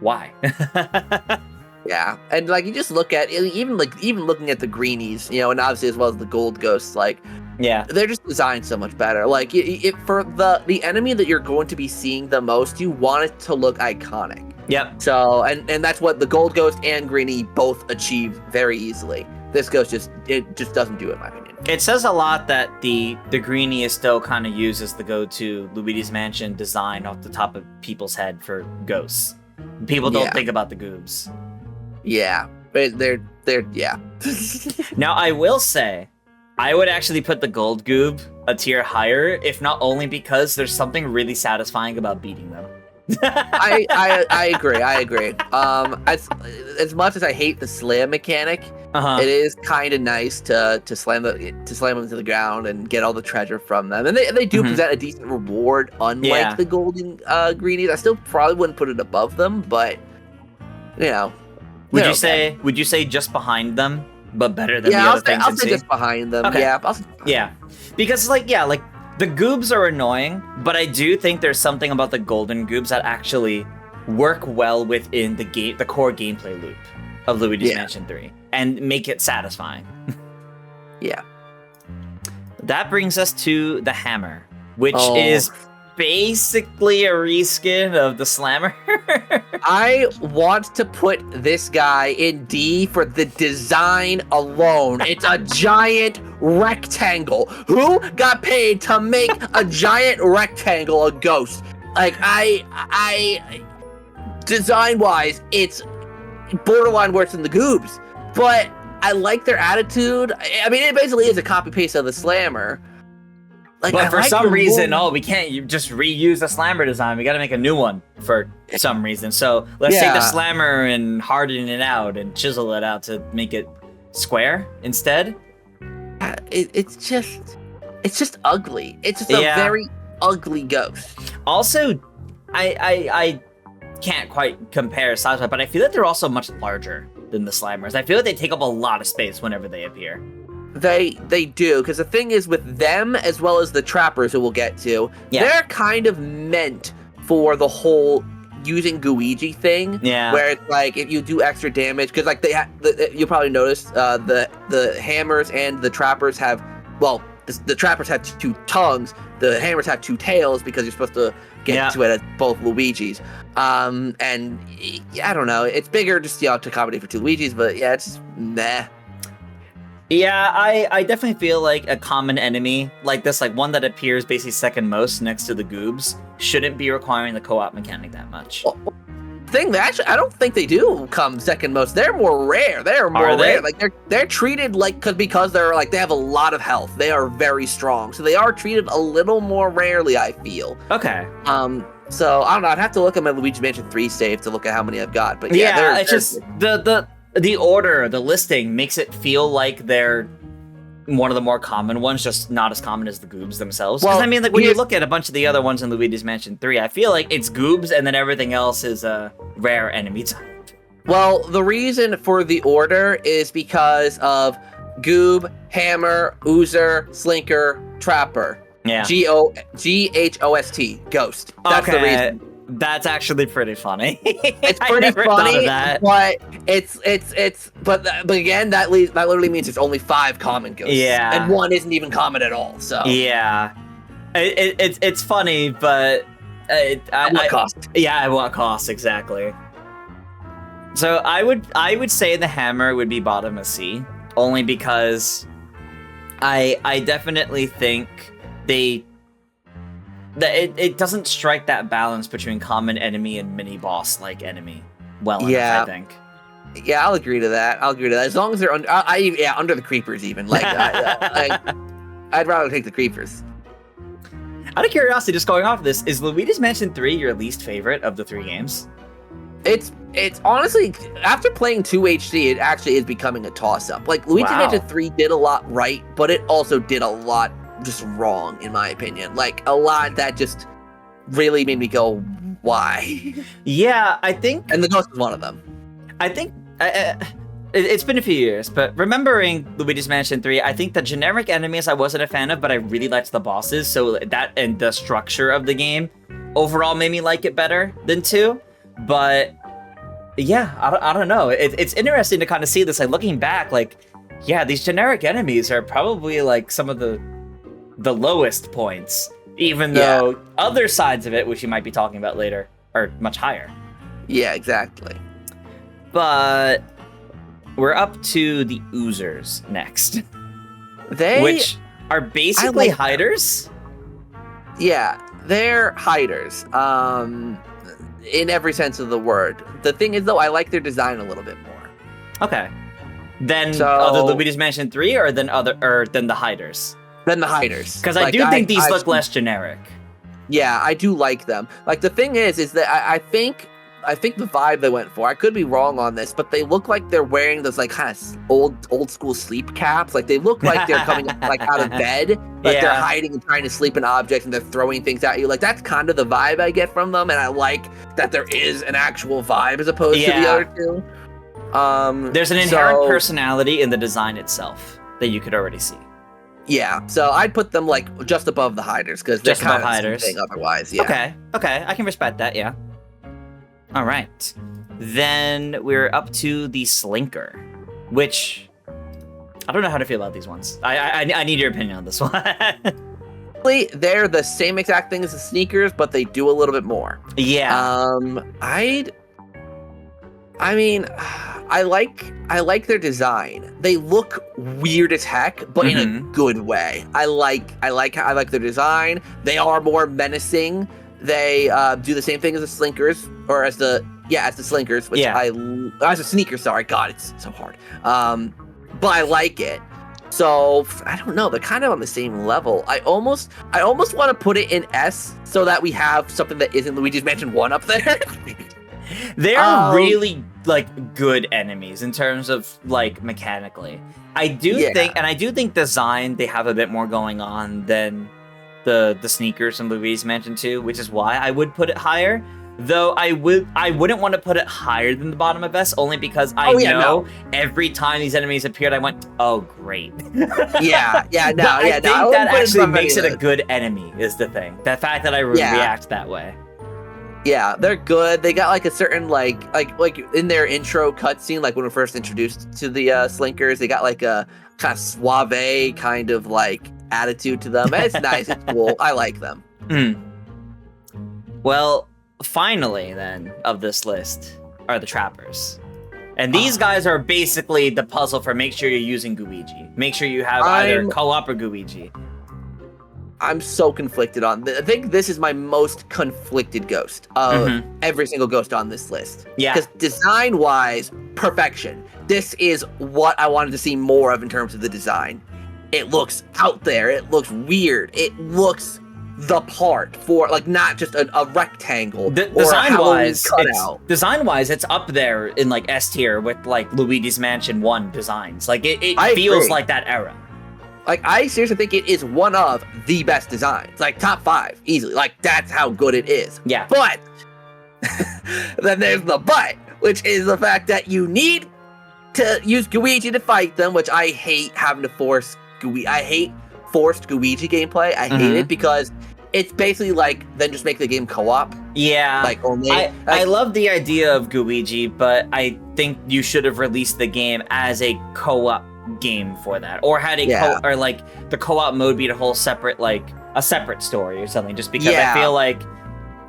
why? Yeah, and like you just look at even looking at the greenies, you know, and obviously as well as the gold ghosts, like, yeah, they're just designed so much better. Like, for the enemy that you're going to be seeing the most, you want it to look iconic. Yep. So, and that's what the gold ghost and greenie both achieve very easily. This ghost just doesn't do it, in my opinion. It says a lot that the greenie is still kind of used as the go-to Luigi's Mansion design off the top of people's head for ghosts. People don't think about the goobs. Yeah, but they're yeah. Now, I will say, I would actually put the gold goob a tier higher, if not only because there's something really satisfying about beating them. I agree. As much as I hate the slam mechanic, it is kind of nice to slam them into the ground and get all the treasure from them, and they do present a decent reward, unlike the golden greenies. I still probably wouldn't put it above them, but you know. Would you say just behind them, but better than the other things? I'll say just behind them. Okay. Yeah, because like the goobs are annoying, but I do think there's something about the golden goobs that actually work well within the core gameplay loop of Luigi's Mansion 3 and make it satisfying. Yeah. That brings us to the hammer, which is basically a reskin of the slammer. I want to put this guy in D for the design alone. It's a giant rectangle. Who got paid to make a giant rectangle a ghost? Like, I design-wise, it's borderline worse than the goobs, but I like their attitude. I mean, it basically is a copy-paste of the slammer. Like, but for some reason, we can't just reuse the slammer design. We got to make a new one for some reason. So let's take the slammer and harden it out and chisel it out to make it square instead. It's just ugly. It's just a very ugly ghost. Also, I can't quite compare size-wise, but I feel like they're also much larger than the slammers. I feel like they take up a lot of space whenever they appear. They do, because the thing is with them, as well as the trappers who we'll get to, they're kind of meant for the whole using Luigi thing. Yeah. Where it's like, if you do extra damage, because like you'll probably notice the hammers and the trappers have, well, the trappers have two tongues, the hammers have two tails, because you're supposed to get to it as both Luigis. And I don't know, it's bigger just to accommodate for two Luigis, but yeah, it's just meh. Yeah, I definitely feel like a common enemy like this, like one that appears basically second most next to the goobs, shouldn't be requiring the co-op mechanic that much. Well, actually, I don't think they do come second most. They're more rare. They're more rare. Like they're treated like because they're like they have a lot of health. They are very strong, so they are treated a little more rarely, I feel. Okay. So I don't know. I'd have to look at my Luigi Mansion 3 save to look at how many I've got. But it's just the order, the listing makes it feel like they're one of the more common ones, just not as common as the goobs themselves. Because Well, I mean, like when you look at a bunch of the other ones in Luigi's Mansion 3, I feel like it's goobs and then everything else is a rare enemy type. Well, the reason for the order is because of Goob, Hammer, Oozer, Slinker, Trapper. Yeah. Ghost. Ghost. That's the reason. That's actually pretty funny. It's I pretty never thought funny, of that. but but again, that literally means there's only 5 common ghosts. Yeah. And 1 isn't even common at all. So Yeah. It's funny, but at what cost? Yeah, at what cost exactly? So I would say the hammer would be bottom of C, only because I definitely think it doesn't strike that balance between common enemy and mini boss like enemy well enough, I think. Yeah, I'll agree to that. As long as they're under, under the creepers even. Like, I'd rather take the creepers. Out of curiosity, just going off of this, is Luigi's Mansion 3 your least favorite of the 3 games? It's honestly, after playing 2 HD, it actually is becoming a toss-up. Like, Luigi's Mansion 3 did a lot right, but it also did a lot just wrong, in my opinion. Like, a lot that just really made me go, why? Yeah, I think... And the ghost was one of them. I think... it's been a few years, but remembering Luigi's Mansion 3, I think the generic enemies I wasn't a fan of, but I really liked the bosses, so that and the structure of the game overall made me like it better than 2. But yeah, I don't know. It's interesting to kind of see this, like looking back, like, yeah, these generic enemies are probably like some of the lowest points, even though other sides of it, which you might be talking about later, are much higher. Yeah, exactly. But we're up to the Oozers next, which are basically hiders. Yeah, they're hiders. In every sense of the word. The thing is, though, I like their design a little bit more. Okay. Then other Luigi's Mansion 3, or then the hiders? Then the hiders. Because I do think these look less generic. Yeah, I do like them. Like, the thing is that I think the vibe they went for, I could be wrong on this, but they look like they're wearing those, like, kind of old school sleep caps. Like, they look like they're coming, like, out of bed. Like, they're hiding and trying to sleep in objects, and they're throwing things at you. Like, that's kind of the vibe I get from them, and I like that there is an actual vibe as opposed to the other two. There's an inherent personality in the design itself that you could already see. Yeah, so I'd put them, like, just above the hiders, because they're just kind above of hiders. the same thing otherwise, yeah. Okay, I can respect that, yeah. All right. Then we're up to the Slinker, which I don't know how to feel about these ones. I need your opinion on this one. They're the same exact thing as the sneakers, but they do a little bit more. Yeah. I like their design. They look weird as heck, but in a good way. I like their design. They are more menacing. They do the same thing as the Slinkers, or as the Slinkers, which as a sneaker. Sorry, God, it's so hard. But I like it. So I don't know. They're kind of on the same level. I almost want to put it in S so that we have something that isn't Luigi's Mansion 1 up there. They're really like good enemies in terms of like mechanically. I do think design they have a bit more going on than the sneakers in Luigi's Mansion 2, which is why I would put it higher. Though I wouldn't want to put it higher than the bottom of S, only because I know every time these enemies appeared, I went, "Oh, great." I think that actually makes it a good enemy. Is the thing. The fact that I react that way. Yeah, they're good. They got like a certain like in their intro cutscene, like when we're first introduced to the Slinkers, they got like a kind of suave kind of like attitude to them. It's nice. It's cool. I like them. Well, finally, then, of this list are the Trappers. And these guys are basically the puzzle for make sure you're using Gooigi. Make sure you have either co-op or Gooigi. I'm so conflicted on I think this is my most conflicted ghost of every single ghost on this list. Yeah. Because design-wise, perfection. This is what I wanted to see more of in terms of the design. It looks out there. It looks weird. It looks the part for, like, not just a rectangle or a Halloween cutout. Design-wise, it's up there in, like, S tier with, like, Luigi's Mansion 1 designs. Like, it feels like that era. Like, I seriously think it is one of the best designs. Like, top 5, easily. Like, that's how good it is. Yeah. But, then there's the but, which is the fact that you need to use Luigi to fight them, which I hate having to force Luigi. I hate forced Luigi gameplay. I hate it because it's basically like, then just make the game co-op. Yeah. Like, only. I love the idea of Luigi, but I think you should have released the game as a co-op game for that, or had a or like the co-op mode be a whole separate, like a separate story or something, just because I feel like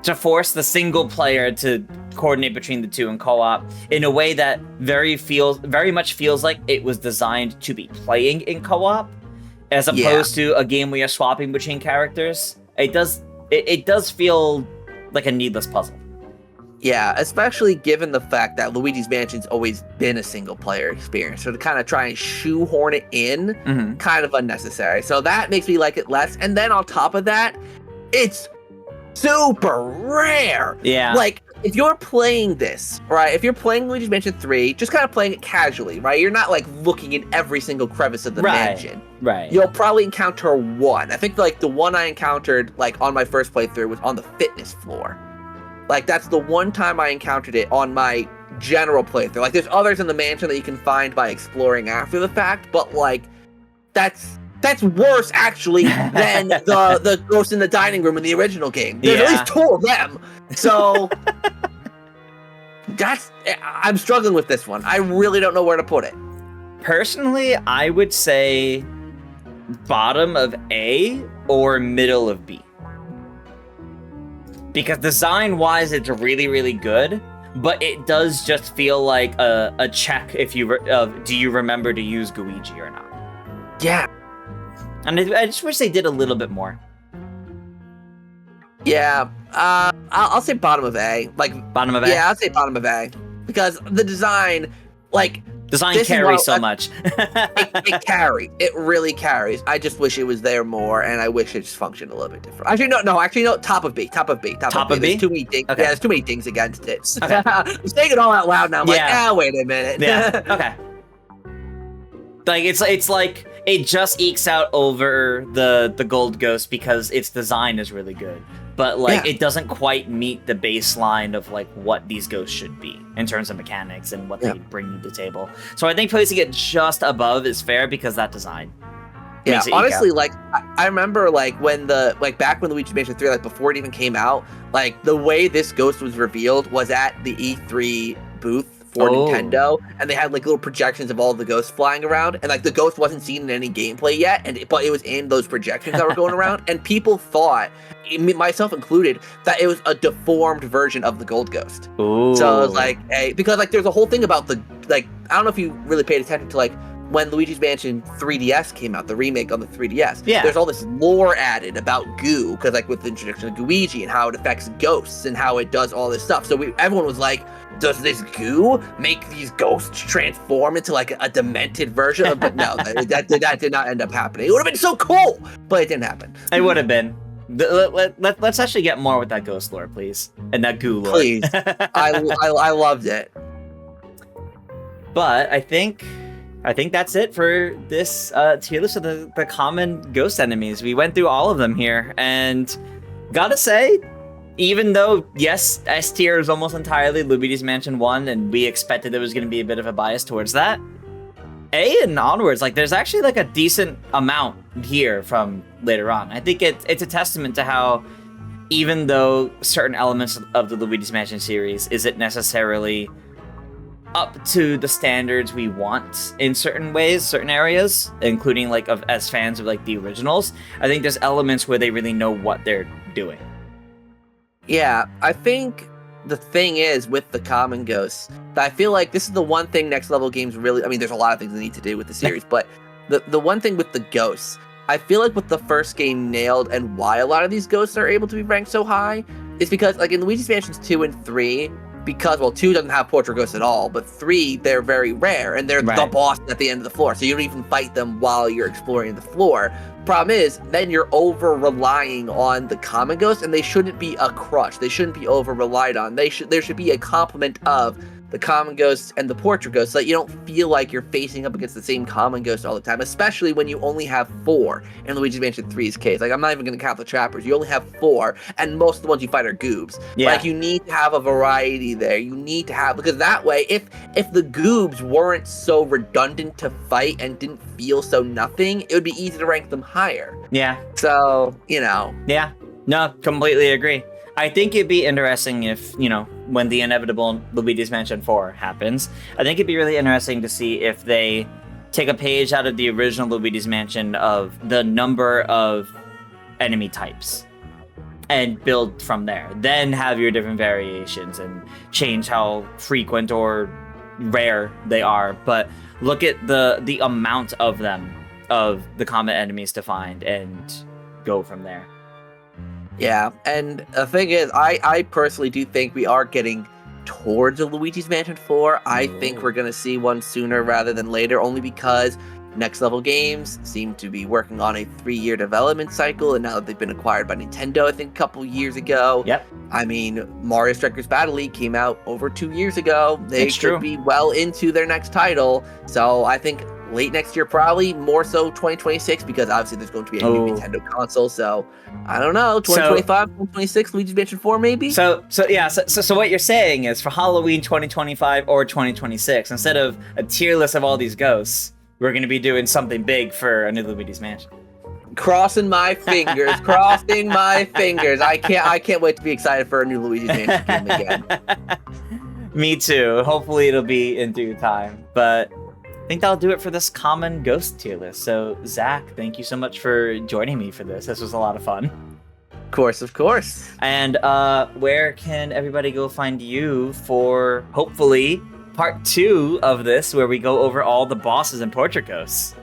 to force the single player to coordinate between the two in co-op in a way that very much feels like it was designed to be playing in co-op as opposed to a game where you're swapping between characters. It does feel like a needless puzzle. Yeah, especially given the fact that Luigi's Mansion's always been a single-player experience, so to kind of try and shoehorn it in, kind of unnecessary. So that makes me like it less. And then on top of that, it's super rare. Yeah. Like, if you're playing this, right, if you're playing Luigi's Mansion 3, just kind of playing it casually, right? You're not, like, looking in every single crevice of the mansion. Right. You'll probably encounter one. I think, like, the one I encountered, like, on my first playthrough was on the fitness floor. Like, that's the one time I encountered it on my general playthrough. Like, there's others in the mansion that you can find by exploring after the fact, but, like, that's worse, actually, than the ghost in the dining room in the original game. There's at least 2 of them. So, I'm struggling with this one. I really don't know where to put it. Personally, I would say bottom of A or middle of B. Because design-wise, it's really, really good, but it does just feel like a check if you do you remember to use Luigi or not. Yeah. And I just wish they did a little bit more. Yeah, I'll say bottom of A. Like, bottom of A? Yeah, I'll say bottom of A. Because the design, like... Design carries so much. it carries. It really carries. I just wish it was there more, and I wish it just functioned a little bit different. Actually, no, top of B. Top of B. Top of B? There's too many things. Okay. Yeah, there's too many things against it. Okay. I'm saying it all out loud now. I'm like, wait a minute. Yeah, okay. Like, it's like, it just ekes out over the Gold Ghost because its design is really good. But, like, it doesn't quite meet the baseline of, like, what these ghosts should be in terms of mechanics and what they bring to the table. So I think placing it just above is fair because that design. Yeah, honestly, like, I remember, like, back when Luigi Mansion 3, like, before it even came out, like, the way this ghost was revealed was at the E3 booth for Nintendo, and they had, like, little projections of all the ghosts flying around, and, like, the ghost wasn't seen in any gameplay yet, but it was in those projections that were going around, and people thought, myself included, that it was a deformed version of the Gold Ghost. Ooh. So it was like, because, like, there's a whole thing about I don't know if you really paid attention to, like, when Luigi's Mansion 3DS came out, the remake on the 3DS, there's all this lore added about goo, because, like, with the introduction of Luigi and how it affects ghosts and how it does all this stuff. So everyone was like, does this goo make these ghosts transform into, like, a demented version of, but no, that did not end up happening. It would have been so cool, but it didn't happen. It would have been. Let's actually get more with that ghost lore, please, and that goo lore. Please, I loved it. But I think that's it for this tier list of the common ghost enemies. We went through all of them here, and gotta say, even though, yes, S tier is almost entirely Luigi's Mansion 1, and we expected there was going to be a bit of a bias towards that, A and onwards, like, there's actually, like, a decent amount here from later on. I think it's a testament to how, even though certain elements of the Luigi's Mansion series isn't necessarily up to the standards we want in certain ways, certain areas, including, like, as fans of, like, the originals, I think there's elements where they really know what they're doing. Yeah, I think the thing is with the common ghosts, that I feel like this is the one thing next level games really, I mean, there's a lot of things they need to do with the series, but the one thing with the ghosts, I feel like what the first game nailed and why a lot of these ghosts are able to be ranked so high is because, like, in Luigi's Mansions 2 and 3, because, well, 2 doesn't have portrait ghosts at all, but 3, they're very rare, and they're the boss at the end of the floor, so you don't even fight them while you're exploring the floor. Problem is, then you're over-relying on the common ghosts, and they shouldn't be a crush. They shouldn't be over-relied on. There should be a complement of the common ghosts and the portrait ghosts, so that you don't feel like you're facing up against the same common ghost all the time, especially when you only have 4 in Luigi's Mansion 3's case. Like, I'm not even going to count the trappers. You only have 4, and most of the ones you fight are goobs. Yeah. Like, you need to have a variety there. You need to have, because that way, if the goobs weren't so redundant to fight and didn't feel so nothing, it would be easy to rank them higher. Yeah. So, you know. Yeah. No, completely agree. I think it'd be interesting if, when the inevitable Luigi's Mansion 4 happens, I think it'd be really interesting to see if they take a page out of the original Luigi's Mansion of the number of enemy types and build from there. Then have your different variations and change how frequent or rare they are. But look at the amount of them, of the common enemies to find, and go from there. Yeah, and the thing is, I personally do think we are getting towards a Luigi's Mansion 4. I think we're going to see one sooner rather than later, only because Next Level Games seem to be working on a 3-year development cycle, and now that they've been acquired by Nintendo, I think a couple years ago. Yep. I mean, Mario Strikers Battle League came out over 2 years ago. They It's should true. be well into their next title, so I think late next year, probably more so 2026, because obviously there's going to be a new Nintendo console. So I don't know, 2025, 2026, Luigi's Mansion 4 maybe. So what you're saying is for Halloween 2025 or 2026, instead of a tier list of all these ghosts, we're going to be doing something big for a new Luigi's Mansion. Crossing my fingers, crossing my fingers. I can't wait to be excited for a new Luigi's Mansion game again. Me too. Hopefully it'll be in due time, but I think that'll do it for this common ghost tier list. So, Zach, thank you so much for joining me for this. This was a lot of fun. Of course. And where can everybody go find you for, hopefully, part 2 of this, where we go over all the bosses and portrait ghosts?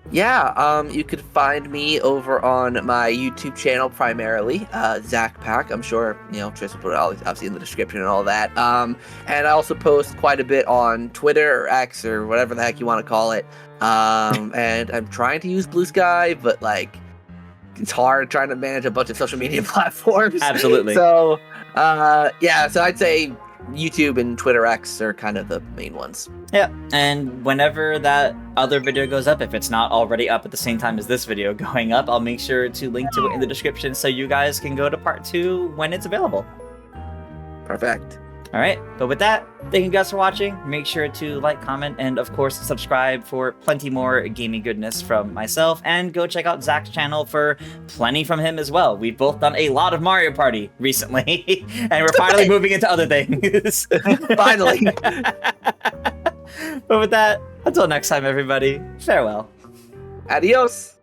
Yeah, you could find me over on my YouTube channel primarily, Zach Pack. I'm sure, Tris will put it all obviously in the description and all that. And I also post quite a bit on Twitter or X or whatever the heck you want to call it. And I'm trying to use Blue Sky, but it's hard trying to manage a bunch of social media platforms. Absolutely. So, so I'd say YouTube and Twitter X are kind of the main ones. Yeah, and whenever that other video goes up, if it's not already up at the same time as this video going up, I'll make sure to link to it in the description so you guys can go to part 2 when it's available. Perfect. All right, but with that, thank you guys for watching. Make sure to like, comment, and of course subscribe for plenty more gaming goodness from myself, and go check out Zach's channel for plenty from him as well. We've both done a lot of Mario Party recently, and we're finally moving into other things. Finally. But with that, until next time, everybody, farewell. Adios.